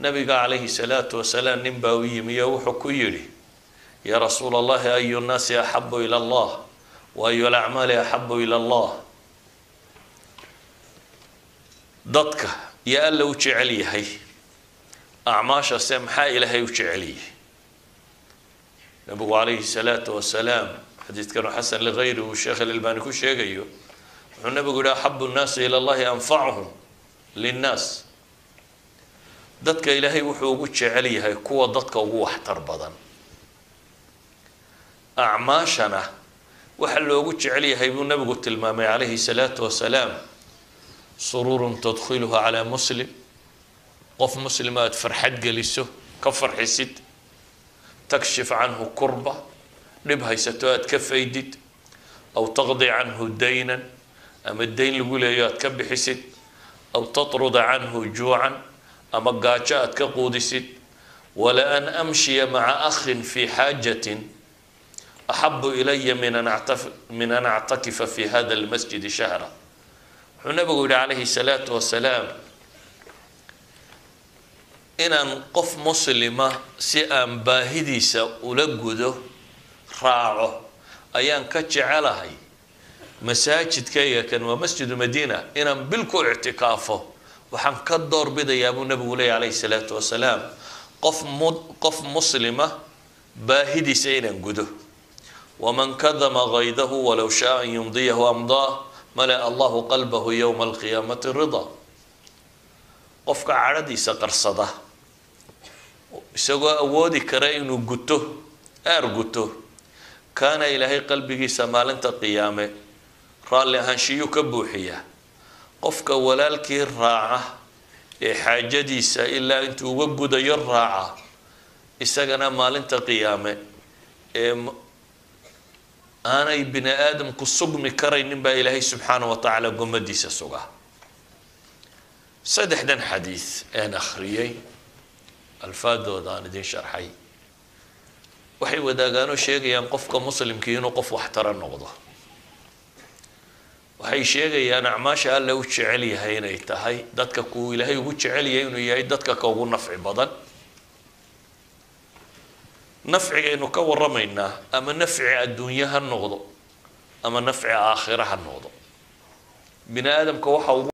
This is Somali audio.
nabiga calayhi salaatu wasalaam nin baa u yimi oo wuxuu ku yidhi yaa rasuula allahi ayu nnaasi axabu ila allah wa ayu alacmaali axabu ila allah dadka yaa alla u jecel yahay acmaashase maxaa ilaahay u jecel yahay nabigu calayhi salaatu wasalaam xadiidkanu xasan ligayri uu sheekh alalbani ku sheegayo wuxuu nabigu yihi axabu nnaasi ila allahi anfacuhum linnaas dadka ilaahay wuxuu ugu jecel yahay kuwa dadka ugu waxtar badan acmaashana waxa loogu jecel yahay buu nabigu tilmaamay calayhi salaatu wasalaam sururun tadkhiluha calaa muslim qof muslima aad farxad geliso ka farxisid takshif canhu kurba dhib haysato aad ka faydid aw taqdi canhu daynan ama dayn lagu leeyo aad ka bixisid aw tatruda canhu juucan ama gaajo aad ka quudisid wala an amshiya maca akhin fi xaajatin axabu ilaya min an actakifa fi hada almasjidi shahra wuxuu nabigu yihi calayhi salaatu wasalaam inaan qof muslima si aan baahidiisa ula gudo raaco ayaan ka jecelahay masaajidkayga kan waa masjidu madiina inaan bil ku ictikaafo waxaan ka doorbidayaa buu nabigu leeyahy calayhi salaatu wasalaam qof muslima baahidiisa inaan gudo waman kadama gaydahu walow shaa an yumdiyahu amdaah malaa allahu qalbahu yowma alqiyaamati ridaa qofka cadhadiisa qarsada isagoo awoodi kara inuu guto guto kaana ilaahay qalbigiisa maalinta qiyaame raalli ahaanshiyuu ka buuxiyaa qofka walaalkii raaca ee xaajadiisa ilaa intuu uga gudayo raaca isagana maalinta qiyaame ee aanay bini aadamku sugmi karaynin baa ilaahay subxaana wa tacaala gomadiisa sugaa saddexdan xadiid aan akhriyay alfaadooda aan idin sharxay waxay wadaagaanoo sheegayaan qofka muslimkii inuu qof waxtara noqdo waxay sheegayaan acmaasha alla u jecel yahay inay tahay dadka kuu ilaahay ugu jecel yahay inuu yahay dadka ka ugu nafci badan nafcigaynu ka waramaynaa ama nafci adduunye ha noqdo ama nafci aakhira ha noqdo bini aadamka waxa ugu